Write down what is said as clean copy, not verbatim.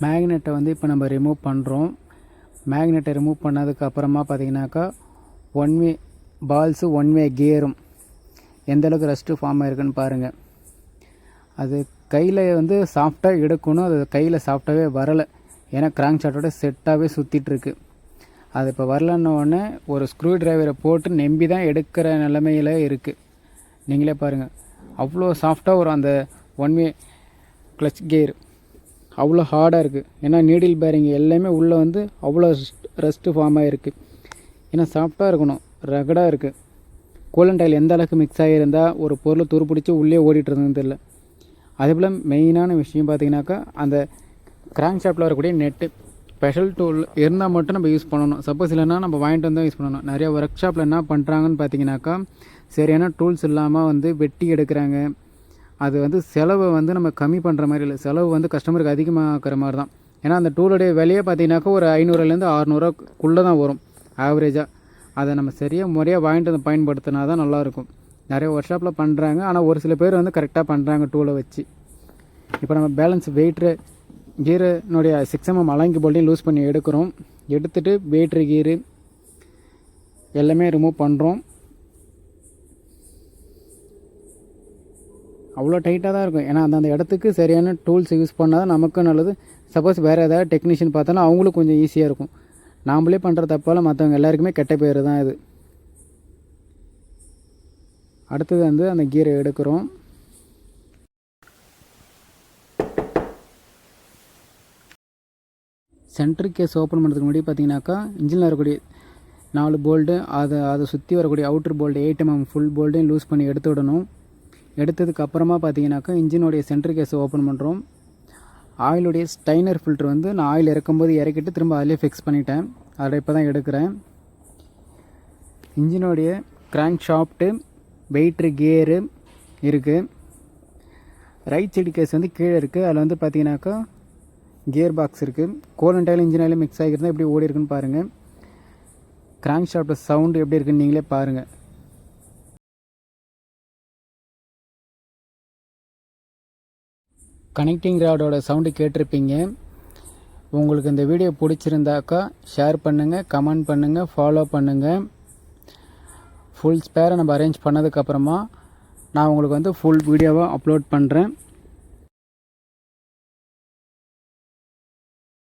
மேக்னெட்டை வந்து இப்போ நம்ம ரிமூவ் பண்ணுறோம். மேக்னெட்டை ரிமூவ் பண்ணதுக்கு அப்புறமா பார்த்தீங்கன்னாக்கா one way balls one way கியரும் எந்தளவுக்கு ரஸ்ட்டு ஃபார்ம் ஆகிருக்குன்னு பாருங்கள். அது கையில் வந்து சாஃப்டாக எடுக்கணும், அது கையில் சாஃப்டாகவே வரலை. ஏன்னா கிராங்க் ஷாட்டோட செட்டாகவே சுற்றிட்டுருக்கு. அது இப்போ வரலன்னொடனே ஒரு ஸ்க்ரூ டிரைவரை போட்டு நம்பி தான் எடுக்கிற நிலைமையில் இருக்குது. நீங்களே பாருங்கள், அவ்வளோ சாஃப்டாக ஒரு அந்த ஒன் வே கிளச் கியர் அவ்வளோ ஹார்டாக இருக்குது. ஏன்னா நீடில் பேரிங் எல்லாமே உள்ளே வந்து அவ்வளோ ரஸ்ட்டு ஃபார்ம் ஆகிருக்கு. ஏன்னா சாஃப்டாக இருக்கணும், ரகடாக இருக்குது. கூலண்ட் ஆயில் எந்த அளவுக்கு மிக்ஸ் ஆகியிருந்தால் ஒரு பொருள் துருப்பிடிச்சி உள்ளே ஓடிட்டு இருந்ததுன்னு தெரியல. அதேபோல் மெயினான விஷயம் பார்த்திங்கனாக்கா அந்த கிராங்க் ஷாஃப்ட்டில் வரக்கூடிய நெட்டு ஸ்பெஷல் டூல் இருந்தால் மட்டும் நம்ம யூஸ் பண்ணணும். சப்போஸ் இல்லைன்னா நம்ம வாங்கிட்டு வந்து யூஸ் பண்ணணும். நிறைய ஒர்க் ஷாப்பில் என்ன பண்ணுறாங்கன்னு பார்த்தீங்கன்னாக்கா சரியான டூல்ஸ் இல்லாமல் வந்து வெட்டி எடுக்கிறாங்க. அது வந்து செலவை வந்து நம்ம கம்மி பண்ணுற மாதிரி இல்லை, செலவு வந்து கஸ்டமருக்கு அதிகமாகிற மாதிரி தான். ஏன்னா அந்த டூலுடைய விலையை பார்த்தீங்கன்னாக்கா ஒரு 500லேருந்து 600 தான் வரும் ஆவரேஜாக. அதை நம்ம சரியாக முறையாக வாங்கிட்டு வந்து பயன்படுத்தினா தான் நல்லாயிருக்கும். நிறைய ஒர்க் ஷாப்பில் பண்ணுறாங்க, ஆனால் ஒரு சில பேர் வந்து கரெக்டாக பண்ணுறாங்க டூலை வச்சு. இப்போ நம்ம பேலன்ஸ் வெயிட்ரு கீரனுடைய 6mm அலங்கி போல்ட்டையும் லூஸ் பண்ணி எடுக்கிறோம். எடுத்துகிட்டு வெயிட்ரு கீரு எல்லாமே ரிமூவ் பண்ணுறோம். அவ்வளோ டைட்டாக தான் இருக்கும். ஏன்னா அந்த இடத்துக்கு சரியான டூல்ஸ் யூஸ் பண்ணால் தான் நமக்கும் நல்லது. சப்போஸ் வேறு ஏதாவது டெக்னீஷியன் பார்த்தாலும் அவங்களும் கொஞ்சம் ஈஸியாக இருக்கும். நாம்ளே பண்ணுற தப்பால் மற்றவங்க எல்லாருக்குமே கெட்ட பேர் தான் இது. அடுத்தது வந்து அந்த கீரை எடுக்கிறோம். சென்ட்ரிக் கேஸ் ஓப்பன் பண்ணுறதுக்கு முன்னாடி பார்த்தீங்கன்னாக்கா இன்ஜினில் வரக்கூடிய 4 போல்டு அதை சுற்றி வரக்கூடிய அவுட்ரு போல்டு 8mm ஃபுல் போல்டையும் லூஸ் பண்ணி எடுத்து விடணும். எடுத்ததுக்கு அப்புறமா பார்த்தீங்கன்னாக்கா இன்ஜினுடைய சென்ட்ரிக் கேஸை ஓப்பன் பண்ணுறோம். ஆயிலுடைய ஸ்டைனர் ஃபில்ட்ரு வந்து நான் ஆயில் இறக்கும்போது இறக்கிட்டு திரும்ப அதிலே ஃபிக்ஸ் பண்ணிட்டேன். அதை இப்போ தான் எடுக்கிறேன். இன்ஜினுடைய கிராங்க் ஷாஃப்ட்டு வெயிட்ரு கியரு இருக்குது. ரைட் சைடு கேஸ் வந்து கீழே இருக்குது. அதில் வந்து பார்த்தீங்கன்னாக்கா கியர் பாக்ஸ் இருக்குது. கூலண்ட் ஆயில் இன்ஜின் ஆயிலும் மிக்ஸ் ஆகிருந்தால் எப்படி ஓடி இருக்குன்னு பாருங்கள். கிராங்க் ஷாஃப்ட் சவுண்டு எப்படி இருக்குன்னு நீங்களே பாருங்கள். கனெக்டிங் ராடோட சவுண்டு கேட்டிருப்பீங்க. உங்களுக்கு இந்த வீடியோ பிடிச்சிருந்தாக்கா ஷேர் பண்ணுங்கள், கமெண்ட் பண்ணுங்கள், ஃபாலோ பண்ணுங்கள். ஃபுல் ஸ்பேரை நம்ம அரேஞ்ச் பண்ணதுக்கப்புறமா நான் உங்களுக்கு வந்து ஃபுல் வீடியோவாக அப்லோட் பண்ணுறேன்.